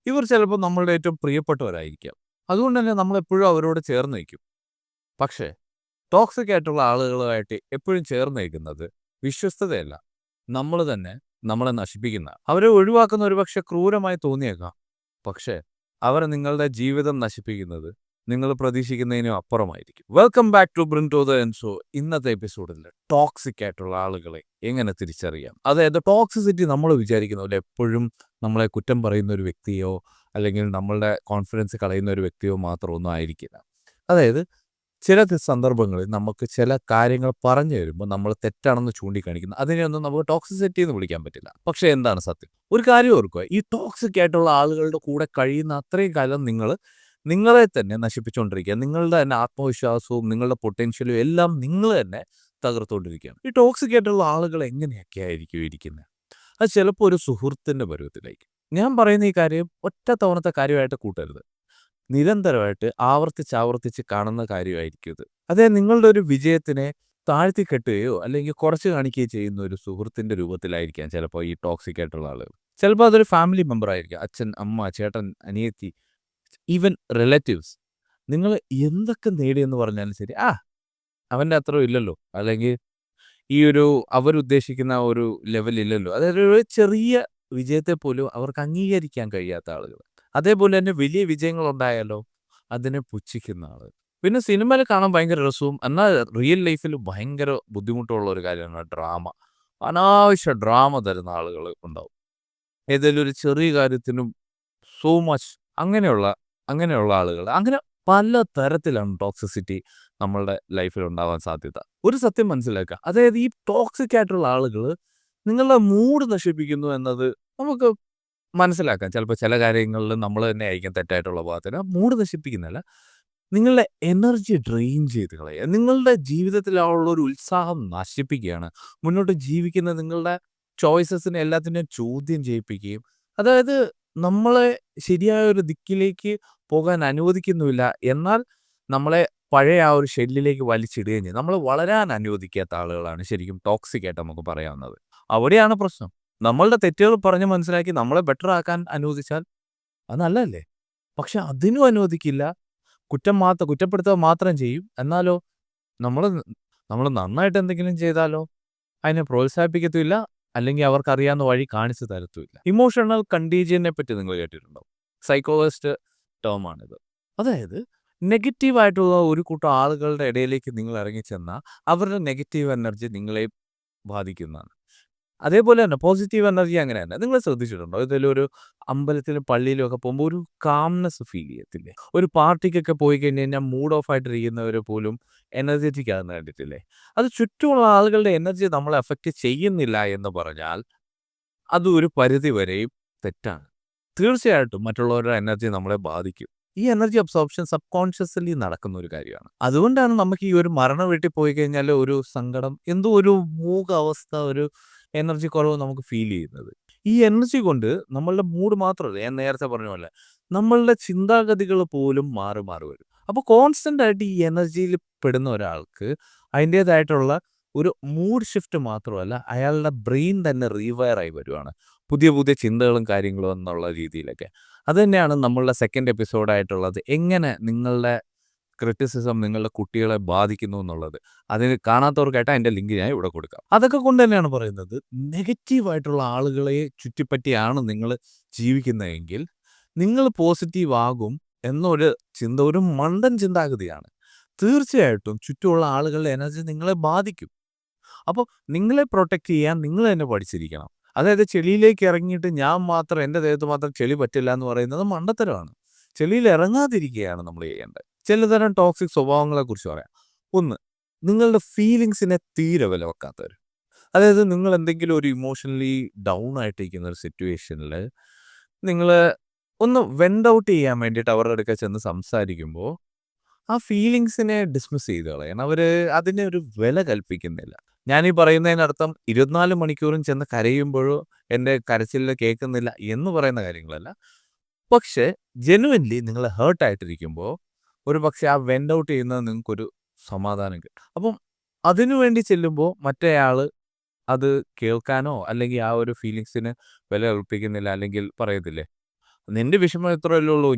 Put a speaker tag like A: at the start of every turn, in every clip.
A: ഇവർ ചിലപ്പോൾ നമ്മളുടെ ഏറ്റവും പ്രിയപ്പെട്ടവരായിരിക്കാം. അതുകൊണ്ട് തന്നെ നമ്മളെപ്പോഴും അവരോട് ചേർന്ന് നിൽക്കും. പക്ഷേ ടോക്സിക് ആയിട്ടുള്ള ആളുകളുമായിട്ട് എപ്പോഴും ചേർന്ന് നിൽക്കുന്നത് വിശ്വസ്തതയല്ല, നമ്മൾ തന്നെ നമ്മളെ നശിപ്പിക്കുന്ന. അവരെ ഒഴിവാക്കുന്ന ഒരുപക്ഷെ ക്രൂരമായി തോന്നിയേക്കാം. പക്ഷേ അവർ നിങ്ങളുടെ ജീവിതം നശിപ്പിക്കുന്നത് നിങ്ങൾ പ്രതീക്ഷിക്കുന്നതിനും അപ്പുറമായിരിക്കും. Welcome back to Brin to the Enzo. ഇന്നത്തെ എപ്പിസോഡിൽ ടോക്സിക് ആയിട്ടുള്ള ആളുകളെ എങ്ങനെ തിരിച്ചറിയാം. അതായത് ടോക്സിസിറ്റി നമ്മൾ വിചാരിക്കുന്ന പോലെ എപ്പോഴും നമ്മളെ കുറ്റം പറയുന്ന ഒരു വ്യക്തിയോ അല്ലെങ്കിൽ നമ്മളുടെ കോൺഫിഡൻസ് കളയുന്ന ഒരു വ്യക്തിയോ മാത്രമൊന്നും ആയിരിക്കില്ല. അതായത് ചില സന്ദർഭങ്ങളിൽ നമുക്ക് ചില കാര്യങ്ങൾ പറഞ്ഞു തരുമ്പോൾ നമ്മൾ തെറ്റാണെന്ന് ചൂണ്ടിക്കാണിക്കുന്നു. അതിനെയൊന്നും നമുക്ക് ടോക്സിസിറ്റി എന്ന് വിളിക്കാൻ പറ്റില്ല. പക്ഷേ എന്താണ് സത്യം? ഒരു കാര്യം ഓർക്കുക, ഈ ടോക്സിക് ആയിട്ടുള്ള ആളുകളുടെ കൂടെ കഴിയുന്ന അത്രയും കാലം നിങ്ങളെ തന്നെ നശിപ്പിച്ചുകൊണ്ടിരിക്കുക. നിങ്ങളുടെ തന്നെ ആത്മവിശ്വാസവും നിങ്ങളുടെ പൊട്ടൻഷ്യലും എല്ലാം നിങ്ങൾ തന്നെ തകർത്തുകൊണ്ടിരിക്കുകയാണ്. ഈ ടോക്സിക് ആയിട്ടുള്ള ആളുകൾ എങ്ങനെയൊക്കെ ആയിരിക്കും ഇരിക്കുന്നത്? അത് ചിലപ്പോൾ ഒരു സുഹൃത്തിൻ്റെ പരുവത്തിലേക്ക്. ഞാൻ പറയുന്ന ഈ കാര്യം ഒറ്റ തവണത്തെ കാര്യമായിട്ട് കൂട്ടരുത്. നിരന്തരമായിട്ട് ആവർത്തിച്ച് കാണുന്ന കാര്യമായിരിക്കും ഇത്. അതായത് നിങ്ങളുടെ ഒരു വിജയത്തിനെ താഴ്ത്തിക്കെട്ടുകയോ അല്ലെങ്കിൽ കുറച്ച് കാണിക്കുകയോ ചെയ്യുന്ന ഒരു സുഹൃത്തിൻ്റെ രൂപത്തിലായിരിക്കാം ചിലപ്പോൾ ഈ ടോക്സിക് ആയിട്ടുള്ള ആളുകൾ. ചിലപ്പോൾ അതൊരു ഫാമിലി മെമ്പർ ആയിരിക്കാം. അച്ഛൻ, അമ്മ, ചേട്ടൻ, അനിയത്തി, ഈവൻ റിലേറ്റീവ്സ്. നിങ്ങൾ എന്തൊക്കെ നേടിയെന്ന് പറഞ്ഞാലും ശരി, അവൻ്റെ അത്ര ഇല്ലല്ലോ, അല്ലെങ്കിൽ ഈ ഒരു അവരുദ്ദേശിക്കുന്ന ഒരു ലെവലില്ലല്ലോ. അതായത് ഒരു ചെറിയ വിജയത്തെ പോലും അവർക്ക് അംഗീകരിക്കാൻ കഴിയാത്ത ആളുകൾ. അതേപോലെ തന്നെ വലിയ വിജയങ്ങളുണ്ടായാലോ അതിനെ പുച്ഛിക്കുന്ന ആളുകൾ. പിന്നെ സിനിമയിൽ കാണാൻ ഭയങ്കര രസവും എന്നാൽ റിയൽ ലൈഫിൽ ഭയങ്കര ബുദ്ധിമുട്ടുള്ള ഒരു കാര്യമാണ് ഡ്രാമ. അനാവശ്യ ഡ്രാമ തരുന്ന ആളുകൾ ഉണ്ടാവും. ഏതെങ്കിലും ഒരു ചെറിയ കാര്യത്തിനും സോ മച്ച് അങ്ങനെയുള്ള ആളുകൾ. അങ്ങനെ പല തരത്തിലാണ് ടോക്സിസിറ്റി നമ്മളുടെ ലൈഫിൽ ഉണ്ടാവാൻ സാധ്യത. ഒരു സത്യം മനസ്സിലാക്കുക, അതായത് ഈ ടോക്സിക് ആയിട്ടുള്ള ആളുകൾ നിങ്ങളുടെ മൂഡ് നശിപ്പിക്കുന്നു എന്നത് നമുക്ക് മനസ്സിലാക്കാം. ചിലപ്പോൾ ചില കാര്യങ്ങളിൽ നമ്മൾ തന്നെ ആയിരിക്കും തെറ്റായിട്ടുള്ള ഭാഗത്തിന്. മൂഡ് നശിപ്പിക്കുന്നില്ല, നിങ്ങളുടെ എനർജി ഡ്രെയിൻ ചെയ്ത് കളയുക. നിങ്ങളുടെ ജീവിതത്തിലുള്ള ഒരു ഉത്സാഹം നശിപ്പിക്കുകയാണ്. മുന്നോട്ട് ജീവിക്കുന്ന നിങ്ങളുടെ ചോയ്സസിനെ എല്ലാത്തിനെയും ചോദ്യം ചെയ്യിപ്പിക്കുകയും, അതായത് നമ്മളെ ശരിയായ ഒരു ദിക്കിലേക്ക് പോകാൻ അനുവദിക്കുന്നുമില്ല. എന്നാൽ നമ്മളെ പഴയ ആ ഒരു ഷെല്ലിലേക്ക് വലിച്ചിടുകയും ചെയ്യും. നമ്മൾ വളരാൻ അനുവദിക്കാത്ത ആളുകളാണ് ശരിക്കും ടോക്സിക് ആയിട്ട് നമുക്ക് പറയാവുന്നത്. അവിടെയാണ് പ്രശ്നം. നമ്മളുടെ തെറ്റുകൾ പറഞ്ഞ് മനസ്സിലാക്കി നമ്മളെ ബെറ്റർ ആക്കാൻ അനുവദിച്ചാൽ അത് നല്ലതല്ലേ? പക്ഷെ അതിനും അനുവദിക്കില്ല. കുറ്റപ്പെടുത്തുക മാത്രം ചെയ്യും. എന്നാലോ നമ്മൾ നമ്മൾ നന്നായിട്ട് എന്തെങ്കിലും ചെയ്താലോ അതിനെ പ്രോത്സാഹിപ്പിക്കത്തുമില്ല, അല്ലെങ്കിൽ അവർക്കറിയാവുന്ന വഴി കാണിച്ചു തരത്തുമില്ല. ഇമോഷണൽ കണ്ടീജിയനെ പറ്റി നിങ്ങൾ കേട്ടിട്ടുണ്ടോ? സൈക്കോളജിസ്റ്റ് ടേമാണിത്. അതായത് നെഗറ്റീവായിട്ടുള്ള ഒരു കൂട്ടം ആളുകളുടെ ഇടയിലേക്ക് നിങ്ങൾ ഇറങ്ങിച്ചെന്നാൽ അവരുടെ നെഗറ്റീവ് എനർജി നിങ്ങളെ ബാധിക്കുന്നതാണ്. അതേപോലെ തന്നെ പോസിറ്റീവ് എനർജി അങ്ങനെ തന്നെ. നിങ്ങൾ ശ്രദ്ധിച്ചിട്ടുണ്ടോ? ഏതെങ്കിലും ഒരു അമ്പലത്തിലും പള്ളിയിലും ഒക്കെ പോകുമ്പോൾ ഒരു കാംനെസ് ഫീൽ ചെയ്യത്തില്ലേ? ഒരു പാർട്ടിക്കൊക്കെ പോയി കഴിഞ്ഞ് കഴിഞ്ഞാൽ മൂഡ് ഓഫ് ആയിട്ടിരിക്കുന്നവർ പോലും എനർജറ്റിക് ആകുന്നത് കണ്ടിട്ടില്ലേ? അത് ചുറ്റുമുള്ള ആളുകളുടെ എനർജി നമ്മളെ അഫക്റ്റ് ചെയ്യുന്നില്ല എന്ന് പറഞ്ഞാൽ അത് ഒരു പരിധി വരെയും തെറ്റാണ്. തീർച്ചയായിട്ടും മറ്റുള്ളവരുടെ എനർജി നമ്മളെ ബാധിക്കും. ഈ എനർജി അബ്സോർപ്ഷൻ സബ് കോൺഷ്യസ്ലി നടക്കുന്ന ഒരു കാര്യമാണ്. അതുകൊണ്ടാണ് നമുക്ക് ഈ ഒരു മരണം വീട്ടിൽ പോയി കഴിഞ്ഞാൽ ഒരു സങ്കടം, എന്തോ ഒരു മൂകാവസ്ഥ, ഒരു എനർജി കുറവ് നമുക്ക് ഫീൽ ചെയ്യുന്നത്. ഈ എനർജി കൊണ്ട് നമ്മളുടെ മൂഡ് മാത്രമല്ല, ഞാൻ നേരത്തെ പറഞ്ഞ പോലെ നമ്മളുടെ ചിന്താഗതികൾ പോലും മാറി മാറി വരും. അപ്പോൾ കോൺസ്റ്റന്റ് ആയിട്ട് ഈ എനർജിയിൽ പെടുന്ന ഒരാൾക്ക് അതിൻ്റേതായിട്ടുള്ള ഒരു മൂഡ് ഷിഫ്റ്റ് മാത്രമല്ല, അയാളുടെ ബ്രെയിൻ തന്നെ റീവയർ ആയി വരുവാണ്. പുതിയ പുതിയ ചിന്തകളും കാര്യങ്ങളും എന്നുള്ള രീതിയിലൊക്കെ. അത് തന്നെയാണ് നമ്മളുടെ സെക്കൻഡ് എപ്പിസോഡായിട്ടുള്ളത്. എങ്ങനെ നിങ്ങളുടെ ക്രിറ്റിസിസം നിങ്ങളുടെ കുട്ടികളെ ബാധിക്കുന്നു എന്നുള്ളത്. അതിന് കാണാത്തവർക്കായിട്ട് അതിൻ്റെ ലിങ്ക് ഞാൻ ഇവിടെ കൊടുക്കാം. അതൊക്കെ കൊണ്ട് തന്നെയാണ് പറയുന്നത്, നെഗറ്റീവായിട്ടുള്ള ആളുകളെ ചുറ്റിപ്പറ്റിയാണ് നിങ്ങൾ ജീവിക്കുന്നതെങ്കിൽ നിങ്ങൾ പോസിറ്റീവ് ആകും എന്നൊരു ചിന്ത ഒരു മണ്ടൻ ചിന്താഗതിയാണ്. തീർച്ചയായിട്ടും ചുറ്റുമുള്ള ആളുകളുടെ എനർജി നിങ്ങളെ ബാധിക്കും. അപ്പോൾ നിങ്ങളെ പ്രൊട്ടക്റ്റ് ചെയ്യാൻ നിങ്ങൾ തന്നെ പഠിച്ചിരിക്കണം. അതായത് ചെളിയിലേക്ക് ഇറങ്ങിയിട്ട് ഞാൻ മാത്രം, എൻ്റെ ദേഹത്ത് മാത്രം ചെളി പറ്റില്ല എന്ന് പറയുന്നത് മണ്ടത്തരമാണ്. ചെളിയിൽ ഇറങ്ങാതിരിക്കുകയാണ് നമ്മൾ ചെയ്യേണ്ടത്. ചിലതരം ടോക്സിക് സ്വഭാവങ്ങളെക്കുറിച്ച് പറയാം. ഒന്ന്, നിങ്ങളുടെ ഫീലിങ്സിനെ തീരെ വില വെക്കാത്തവർ. അതായത് നിങ്ങൾ എന്തെങ്കിലും ഒരു ഇമോഷണലി ഡൗൺ ആയിട്ടിരിക്കുന്ന ഒരു സിറ്റുവേഷനിൽ നിങ്ങൾ ഒന്ന് വെൻ്റ് ഔട്ട് ചെയ്യാൻ വേണ്ടിയിട്ട് അവരുടെ അടുക്കൽ ചെന്ന് സംസാരിക്കുമ്പോൾ ആ ഫീലിങ്സിനെ ഡിസ്മിസ് ചെയ്ത് കളയണം. അവർ അതിനെ ഒരു വില കൽപ്പിക്കുന്നില്ല. ഞാനീ പറയുന്നതിനർത്ഥം 24 മണിക്കൂറും ചെന്ന് കരയുമ്പോഴോ എൻ്റെ കരച്ചിൽ കേൾക്കുന്നില്ല എന്ന് പറയുന്ന കാര്യങ്ങളല്ല. പക്ഷേ ജെനുവിൻലി നിങ്ങൾ ഹേർട്ടായിട്ടിരിക്കുമ്പോൾ ഒരു പക്ഷേ ആ വെൻ്റ് ഔട്ട് ചെയ്യുന്നത് നിങ്ങൾക്കൊരു സമാധാനം കിട്ടും. അപ്പം അതിനുവേണ്ടി ചെല്ലുമ്പോൾ മറ്റേയാൾ അത് കേൾക്കാനോ അല്ലെങ്കിൽ ആ ഒരു ഫീലിങ്സിന് വില കൽപ്പിക്കുന്നില്ല, അല്ലെങ്കിൽ പറയത്തില്ലേ നിന്റെ വിഷമം ഇത്രയല്ലേ ഉള്ളൂ.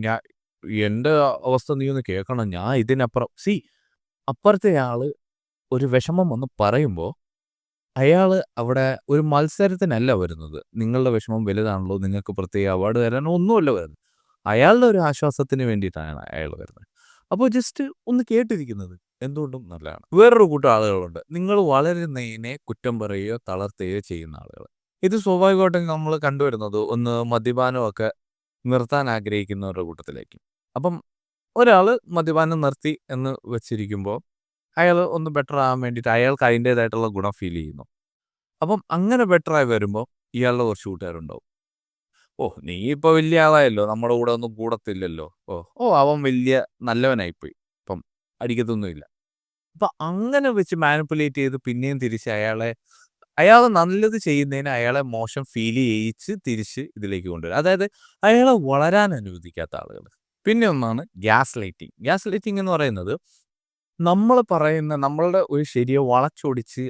A: എന്റെ അവസ്ഥ നീ ഒന്ന് കേൾക്കണം. ഞാൻ ഇതിനപ്പുറം അപ്പുറത്തെ ആള് ഒരു വിഷമം വന്ന് പറയുമ്പോ, അയാള് അവിടെ ഒരു മത്സരത്തിനല്ല വരുന്നത്. നിങ്ങളുടെ വിഷമം വലുതാണല്ലോ, നിങ്ങൾക്ക് പ്രത്യേക അവാർഡ് തരാനോ ഒന്നുമല്ല വരുന്നത്. അയാളുടെ ഒരു ആശ്വാസത്തിന് വേണ്ടിയിട്ടാണ് അയാള് വരുന്നത്. അപ്പോൾ ജസ്റ്റ് ഒന്ന് കേട്ടിരിക്കുന്നത് എന്തുകൊണ്ടും നല്ലതാണ്. വേറൊരു കൂട്ടം ആളുകളുണ്ട്. നിങ്ങൾ വളരുന്നതിനെ കുറ്റം പറയുകയോ, തളർത്തുകയോ ചെയ്യുന്ന ആളുകൾ. ഇത് സ്വാഭാവികമായിട്ടും നമ്മൾ കണ്ടുവരുന്നത് ഒന്ന് മദ്യപാനമൊക്കെ നിർത്താൻ ആഗ്രഹിക്കുന്നവരുടെ കൂട്ടത്തിലായിരിക്കും. അപ്പം ഒരാള് മദ്യപാനം നിർത്തി എന്ന് വെച്ചിരിക്കുമ്പോ, അയാള് ഒന്ന് ബെറ്റർ ആവാൻ വേണ്ടിയിട്ട് അയാൾക്ക് അതിൻ്റേതായിട്ടുള്ള ഗുണം ഫീൽ ചെയ്യുന്നു. അപ്പം അങ്ങനെ ബെറ്ററായി വരുമ്പോ ഇയാളുടെ കുറച്ച് കൂട്ടുകാരുണ്ടാവും. നീ ഇപ്പൊ വലിയ ആളായല്ലോ. നമ്മുടെ കൂടെ ഒന്നും കൂടത്തില്ലല്ലോ. അവൻ വലിയ നല്ലവനായിപ്പോയി. ഇപ്പം അടിക്കത്തൊന്നുമില്ല. അപ്പൊ അങ്ങനെ വെച്ച് മാനിപ്പുലേറ്റ് ചെയ്ത് പിന്നെയും തിരിച്ച് അയാള് നല്ലത് ചെയ്യുന്നതിന് അയാളെ മോശം ഫീൽ ചെയ്യിച്ച് തിരിച്ച് ഇതിലേക്ക് കൊണ്ടുവരും. അതായത് അയാളെ വളരാൻ അനുവദിക്കാത്ത ആളുകൾ. പിന്നെ ഒന്നാണ് ഗ്യാസ് ലൈറ്റിംഗ്. ഗ്യാസ് ലൈറ്റിംഗ് എന്ന് പറയുന്നത് നമ്മളുടെ ഒരു ശരിയെ വളച്ചൊടിച്ച്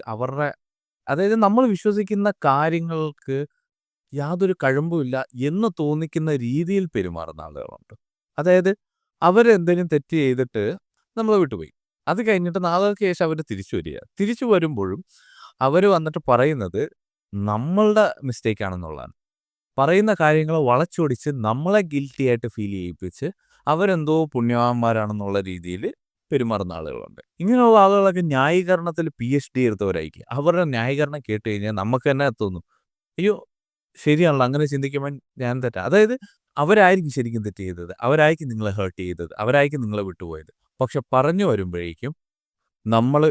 A: അതായത് നമ്മൾ വിശ്വസിക്കുന്ന കാര്യങ്ങൾക്ക് യാതൊരു കഴമ്പുമില്ല എന്ന് തോന്നിക്കുന്ന രീതിയിൽ പെരുമാറുന്ന ആളുകളുണ്ട്. അതായത് അവരെന്തെങ്കിലും തെറ്റ് ചെയ്തിട്ട് നമ്മളെ വിട്ടുപോയി. അത് കഴിഞ്ഞിട്ട് നാളുകൾക്ക് ശേഷം അവര് തിരിച്ചു വരിക. തിരിച്ചു വരുമ്പോഴും അവര് വന്നിട്ട് പറയുന്നത് നമ്മളുടെ മിസ്റ്റേക്ക് ആണെന്നുള്ളതാണ്. പറയുന്ന കാര്യങ്ങൾ വളച്ചൊടിച്ച് നമ്മളെ ഗിൽറ്റി ആയിട്ട് ഫീൽ ചെയ്യിപ്പിച്ച് അവരെന്തോ പുണ്യവാന്മാരാണെന്നുള്ള രീതിയിൽ പെരുമാറുന്ന ആളുകളുണ്ട്. ഇങ്ങനെയുള്ള ആളുകളൊക്കെ ന്യായീകരണത്തിൽ PhD എടുത്തവരായിരിക്കും. അവരുടെ ന്യായീകരണം കേട്ട് കഴിഞ്ഞാൽ നമുക്ക് തന്നെ തോന്നും, അയ്യോ ശരിയാണല്ലോ, അങ്ങനെ ചിന്തിക്കുമ്പോൾ ഞാൻ തെറ്റാ. അതായത് അവരായിരിക്കും ശരിക്കും തെറ്റ് ചെയ്തത്. അവരായിരിക്കും നിങ്ങളെ ഹേർട്ട് ചെയ്തത്. അവരായിരിക്കും നിങ്ങളെ വിട്ടുപോയത്. പക്ഷെ പറഞ്ഞു വരുമ്പോഴേക്കും നമ്മള്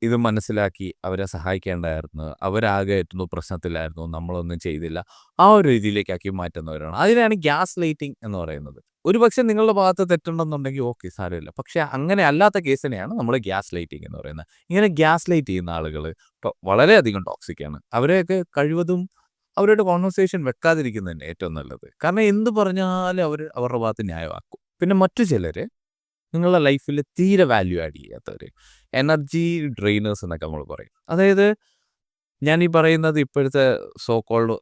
A: ഇത് മനസ്സിലാക്കി അവരെ സഹായിക്കേണ്ടായിരുന്നു. അവരാകെ എത്തുന്നു പ്രശ്നത്തിലായിരുന്നു. നമ്മളൊന്നും ചെയ്തില്ല. ആ ഒരു രീതിയിലേക്കാക്കി മാറ്റുന്നവരാണ്. അതിനാണ് ഗ്യാസ് ലൈറ്റിംഗ് എന്ന് പറയുന്നത്. ഒരുപക്ഷെ നിങ്ങളുടെ ഭാഗത്ത് തെറ്റുണ്ടെന്നുണ്ടെങ്കിൽ ഓക്കെ സാരമില്ല. പക്ഷെ അങ്ങനെ അല്ലാത്ത കേസിനെയാണ് നമ്മൾ ഗ്യാസ് ലൈറ്റിംഗ് എന്ന് പറയുന്നത്. ഇങ്ങനെ ഗ്യാസ് ലൈറ്റ് ചെയ്യുന്ന ആളുകൾ ഇപ്പൊ വളരെയധികം ടോക്സിക്കാണ്. അവരെയൊക്കെ കഴിവതും അവരുടെ കോൺവെർസേഷൻ വെക്കാതിരിക്കുന്നത് തന്നെ ഏറ്റവും നല്ലത്. കാരണം എന്ത് പറഞ്ഞാലും അവരുടെ ഭാഗത്ത് ന്യായമാക്കും. പിന്നെ മറ്റു ചിലര് നിങ്ങളുടെ ലൈഫിൽ തീരെ വാല്യൂ ആഡ് ചെയ്യാത്തവര്. എനർജി ഡ്രെയിനേഴ്സ് എന്നൊക്കെ നമ്മൾ പറയും. അതായത് ഞാൻ ഈ പറയുന്നത് ഇപ്പോഴത്തെ സോ കോൾഡ്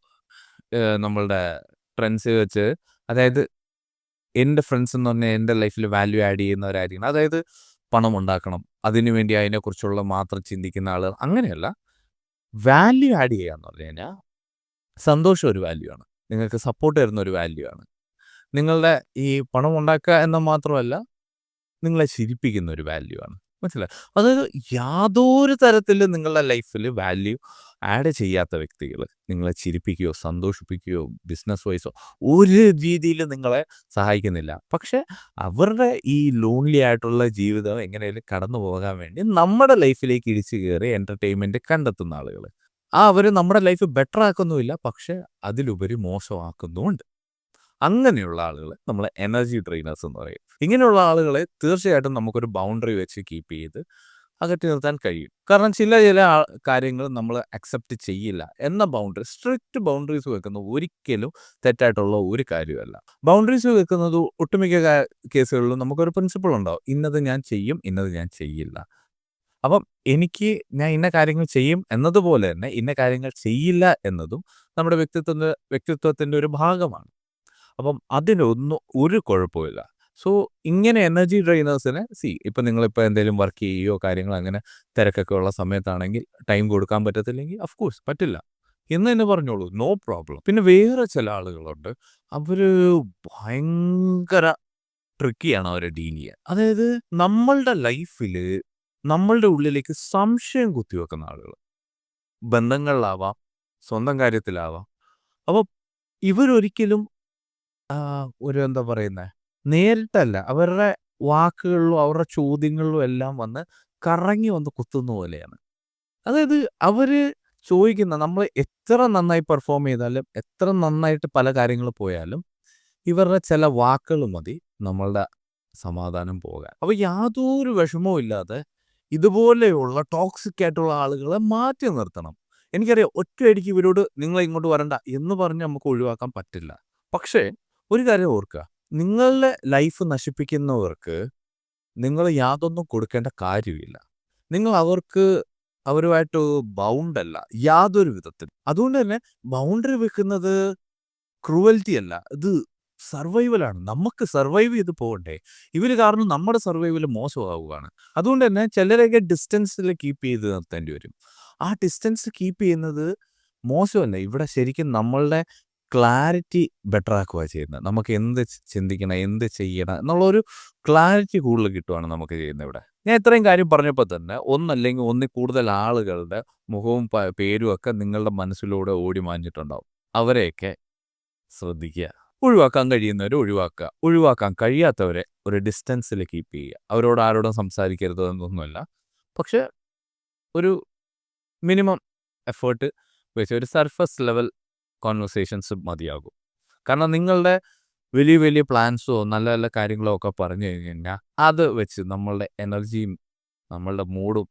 A: നമ്മളുടെ ട്രെൻഡ്സ് വെച്ച്, അതായത് എൻ്റെ ഫ്രണ്ട്സ് എന്ന് പറഞ്ഞാൽ എൻ്റെ ലൈഫിൽ വാല്യൂ ആഡ് ചെയ്യുന്നവരായിരിക്കണം. അതായത് പണം ഉണ്ടാക്കണം, അതിനുവേണ്ടി അതിനെക്കുറിച്ചുള്ള മാത്രം ചിന്തിക്കുന്ന ആളുകൾ. അങ്ങനെയല്ല. വാല്യൂ ആഡ് ചെയ്യുക എന്ന് പറഞ്ഞു കഴിഞ്ഞാൽ സന്തോഷം ഒരു വാല്യൂ ആണ്. നിങ്ങൾക്ക് സപ്പോർട്ട് തരുന്ന ഒരു വാല്യൂ ആണ്. നിങ്ങളുടെ ഈ പണം ഉണ്ടാക്കുക എന്ന് മാത്രമല്ല, നിങ്ങളെ ചിരിപ്പിക്കുന്ന ഒരു വാല്യൂ ആണ്. മനസ്സിലായോ? അതായത് യാതൊരു തരത്തിലും നിങ്ങളുടെ ലൈഫിൽ വാല്യൂ ആഡ് ചെയ്യാത്ത വ്യക്തികൾ നിങ്ങളെ ചിരിപ്പിക്കുകയോ സന്തോഷിപ്പിക്കുകയോ ബിസിനസ് വൈസോ ഒരു രീതിയിലും നിങ്ങളെ സഹായിക്കുന്നില്ല. പക്ഷെ അവരുടെ ഈ ലോൺലി ആയിട്ടുള്ള ജീവിതം എങ്ങനെയെങ്കിലും കടന്നു പോകാൻ വേണ്ടി നമ്മുടെ ലൈഫിലേക്ക് ഇടിച്ചു കയറി എന്റർടൈൻമെന്റ് കണ്ടെത്തുന്ന ആളുകൾ. അവര് നമ്മുടെ ലൈഫ് ബെറ്റർ ആക്കുന്നുമില്ല, പക്ഷെ അതിലുപരി മോശമാക്കുന്നുമുണ്ട്. അങ്ങനെയുള്ള ആളുകളെ നമ്മൾ എനർജി ട്രെയിനേഴ്സ് എന്ന് പറയും. ഇങ്ങനെയുള്ള ആളുകളെ തീർച്ചയായിട്ടും നമുക്കൊരു ബൗണ്ടറി വെച്ച് കീപ്പ് ചെയ്ത് അകറ്റി നിർത്താൻ കഴിയും. കാരണം ചില കാര്യങ്ങൾ നമ്മൾ അക്സെപ്റ്റ് ചെയ്യില്ല എന്ന സ്ട്രിക്റ്റ് ബൗണ്ടറീസ് വെക്കുന്നത് ഒരിക്കലും തെറ്റായിട്ടുള്ള ഒരു കാര്യമല്ല. ബൗണ്ടറീസ് വെക്കുന്നത് ഒട്ടുമിക്ക കേസുകളിലും നമുക്കൊരു പ്രിൻസിപ്പിൾ ഉണ്ടാവും. ഇന്നത് ഞാൻ ചെയ്യും, ഇന്നത് ഞാൻ ചെയ്യില്ല. അപ്പം ഞാൻ ഇന്ന കാര്യങ്ങൾ ചെയ്യും എന്നതുപോലെ തന്നെ ഇന്ന കാര്യങ്ങൾ ചെയ്യില്ല എന്നതും നമ്മുടെ വ്യക്തിത്വത്തിന്റെ ഒരു ഭാഗമാണ്. അപ്പം അതിനൊന്നും ഒരു കുഴപ്പമില്ല. സോ ഇങ്ങനെ എനർജി ഡ്രെയിനേഴ്സിനെ ഇപ്പം നിങ്ങളിപ്പോൾ എന്തെങ്കിലും വർക്ക് ചെയ്യുകയോ കാര്യങ്ങൾ അങ്ങനെ തിരക്കൊക്കെ ഉള്ള സമയത്താണെങ്കിൽ ടൈം കൊടുക്കാൻ പറ്റത്തില്ലെങ്കിൽ ഓഫ് കോഴ്സ് പറ്റില്ല എന്ന് തന്നെ പറഞ്ഞോളൂ, നോ പ്രോബ്ലം. പിന്നെ വേറെ ചില ആളുകളുണ്ട്, അവര് ഭയങ്കര ട്രിക്കിയാണ് അവരെ ഡീൽ ചെയ്യാൻ. അതായത് നമ്മളുടെ ലൈഫിൽ നമ്മളുടെ ഉള്ളിലേക്ക് സംശയം കുത്തിവെക്കുന്ന ആളുകൾ. ബന്ധങ്ങളിലാവാം, സ്വന്തം കാര്യത്തിലാവാം. അപ്പോൾ ഇവരൊരിക്കലും എന്താ പറയുന്നത്, നേരിട്ടല്ല, അവരുടെ വാക്കുകളിലും അവരുടെ ചോദ്യങ്ങളിലും എല്ലാം വന്ന് കറങ്ങി വന്ന് കുത്തുന്ന പോലെയാണ്. അതായത് അവര് നമ്മൾ എത്ര നന്നായി പെർഫോം ചെയ്താലും എത്ര നന്നായിട്ട് പല കാര്യങ്ങൾ പോയാലും ഇവരുടെ ചില വാക്കുകൾ മതി നമ്മളുടെ സമാധാനം പോകാൻ. അപ്പോൾ യാതൊരു വിഷമവും ഇല്ലാതെ ഇതുപോലെയുള്ള ടോക്സിക് ആയിട്ടുള്ള ആളുകളെ മാറ്റി നിർത്തണം. എനിക്കറിയാം ഒറ്റയടിക്ക് ഇവരോട് നിങ്ങൾ ഇങ്ങോട്ട് വരണ്ട എന്ന് പറഞ്ഞ് നമുക്ക് ഒഴിവാക്കാൻ പറ്റില്ല. പക്ഷേ ഒരു കാര്യം ഓർക്കുക, നിങ്ങളുടെ ലൈഫ് നശിപ്പിക്കുന്നവർക്ക് നിങ്ങൾ യാതൊന്നും കൊടുക്കേണ്ട കാര്യമില്ല. നിങ്ങൾ അവരുമായിട്ട് ബൗണ്ടല്ല യാതൊരു വിധത്തിലും. അതുകൊണ്ട് തന്നെ ബൗണ്ടറി വെക്കുന്നത് ക്രൂവൽറ്റി അല്ല, ഇത് സർവൈവലാണ്. നമുക്ക് സർവൈവ് ചെയ്ത് പോകണ്ടേ? ഇവർ കാരണം നമ്മുടെ സർവൈവൽ മോശമാവുകയാണ്. അതുകൊണ്ട് തന്നെ ചിലരെയൊക്കെ ഡിസ്റ്റൻസിൽ കീപ്പ് ചെയ്ത് നിർത്തേണ്ടി വരും. ആ ഡിസ്റ്റൻസ് കീപ്പ് ചെയ്യുന്നത് മോശമല്ല. ഇവിടെ ശരിക്കും നമ്മളുടെ ക്ലാരിറ്റി ബെറ്റർ ആക്കുക ചെയ്യുന്നത്. നമുക്ക് എന്ത് ചിന്തിക്കണം, എന്ത് ചെയ്യണം എന്നുള്ളൊരു ക്ലാരിറ്റി കൂടുതൽ കിട്ടുവാണ് നമുക്ക് ചെയ്യുന്നത് ഇവിടെ. ഞാൻ ഇത്രയും കാര്യം പറഞ്ഞപ്പോൾ തന്നെ ഒന്നല്ലെങ്കിൽ ഒന്നിൽ കൂടുതൽ ആളുകളുടെ മുഖവും പേരും ഒക്കെ നിങ്ങളുടെ മനസ്സിലൂടെ ഓടി മാഞ്ഞിട്ടുണ്ടാവും. അവരെയൊക്കെ ശ്രദ്ധിക്കുക. ഒഴിവാക്കാൻ കഴിയുന്നവരെ ഒഴിവാക്കുക. ഒഴിവാക്കാൻ കഴിയാത്തവരെ ഒരു ഡിസ്റ്റൻസിൽ കീപ്പ് ചെയ്യുക. അവരോട് ആരോടും സംസാരിക്കരുത് എന്നൊന്നുമല്ല. പക്ഷേ ഒരു മിനിമം എഫേർട്ട് വെച്ച് ഒരു സർഫസ് ലെവൽ കോൺവെർസേഷൻസ് മതിയാകും. കാരണം നിങ്ങളുടെ വലിയ വലിയ പ്ലാൻസോ നല്ല നല്ല കാര്യങ്ങളോ ഒക്കെ പറഞ്ഞു കഴിഞ്ഞാൽ അത് വെച്ച് നമ്മളുടെ എനർജിയും നമ്മളുടെ മൂഡും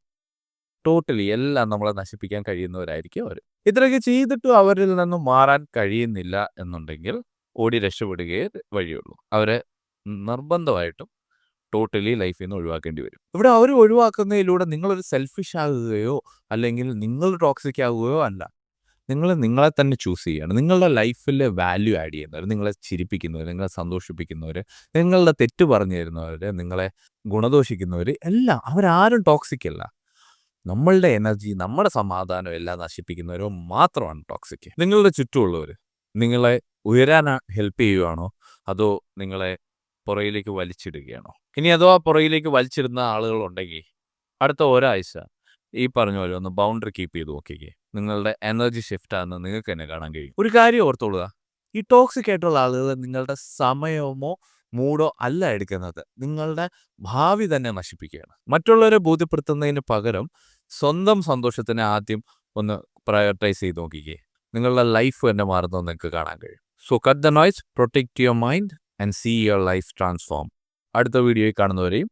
A: ടോട്ടലി എല്ലാം നമ്മളെ നശിപ്പിക്കാൻ കഴിയുന്നവരായിരിക്കും അവർ. ഇത്രയൊക്കെ ചെയ്തിട്ടും അവരിൽ നിന്നും മാറാൻ കഴിയുന്നില്ല എന്നുണ്ടെങ്കിൽ ഓടി രക്ഷപ്പെടുകയേ വഴിയുള്ളൂ. അവരെ നിർബന്ധമായിട്ടും ടോട്ടലി ലൈഫിൽ നിന്ന് ഒഴിവാക്കേണ്ടി വരും. ഇവിടെ അവർ ഒഴിവാക്കുന്നതിലൂടെ നിങ്ങളൊരു സെൽഫിഷ് ആകുകയോ അല്ലെങ്കിൽ നിങ്ങൾ ടോക്സിക് ആകുകയോ അല്ല. നിങ്ങൾ നിങ്ങളെ തന്നെ ചൂസ് ചെയ്യുകയാണ്. നിങ്ങളുടെ ലൈഫിൽ വാല്യൂ ആഡ് ചെയ്യുന്നവർ, നിങ്ങളെ ചിരിപ്പിക്കുന്നവർ, നിങ്ങളെ സന്തോഷിപ്പിക്കുന്നവർ, നിങ്ങളുടെ തെറ്റ് പറഞ്ഞു തരുന്നവർ, നിങ്ങളെ ഗുണദോഷിക്കുന്നവർ എല്ലാം അവരാരും ടോക്സിക് അല്ല. നമ്മളുടെ എനർജി, നമ്മുടെ സമാധാനം എല്ലാം നശിപ്പിക്കുന്നവരോ മാത്രമാണ് ടോക്സിക്. നിങ്ങളുടെ ചുറ്റുമുള്ളവർ നിങ്ങളെ ഉയരാൻ ഹെൽപ്പ് ചെയ്യുകയാണോ അതോ നിങ്ങളെ പുറയിലേക്ക് വലിച്ചിടുകയാണോ? ഇനി അഥവാ പുറയിലേക്ക് വലിച്ചിടുന്ന ആളുകളുണ്ടെങ്കിൽ അടുത്ത ഒരാഴ്ച ഈ പറഞ്ഞ പോലെ ഒന്ന് ബൗണ്ടറി കീപ്പ് ചെയ്ത് നോക്കിക്കേ. നിങ്ങളുടെ എനർജി ഷിഫ്റ്റ് ആണെന്ന് നിങ്ങൾക്ക് തന്നെ കാണാൻ കഴിയും. ഒരു കാര്യം ഓർത്തോളുക, ഈ ടോക്സിക് ആയിട്ടുള്ള ആളുകൾ നിങ്ങളുടെ സമയമോ മൂഡോ അല്ല എടുക്കുന്നത്, നിങ്ങളുടെ ഭാവി തന്നെ നശിപ്പിക്കുകയാണ്. മറ്റുള്ളവരെ ബോധ്യപ്പെടുത്തുന്നതിന് പകരം സ്വന്തം സന്തോഷത്തിനെ ആദ്യം ഒന്ന് പ്രയോറിറ്റൈസ് ചെയ്ത് നോക്കിക്കേ. നിങ്ങളുടെ ലൈഫ് തന്നെ മാറുന്നത് നിങ്ങൾക്ക് കാണാൻ കഴിയും. So cut the noise, protect your mind and see your life transform. അടുത്ത വീഡിയോയിൽ കാണുന്നവരെയും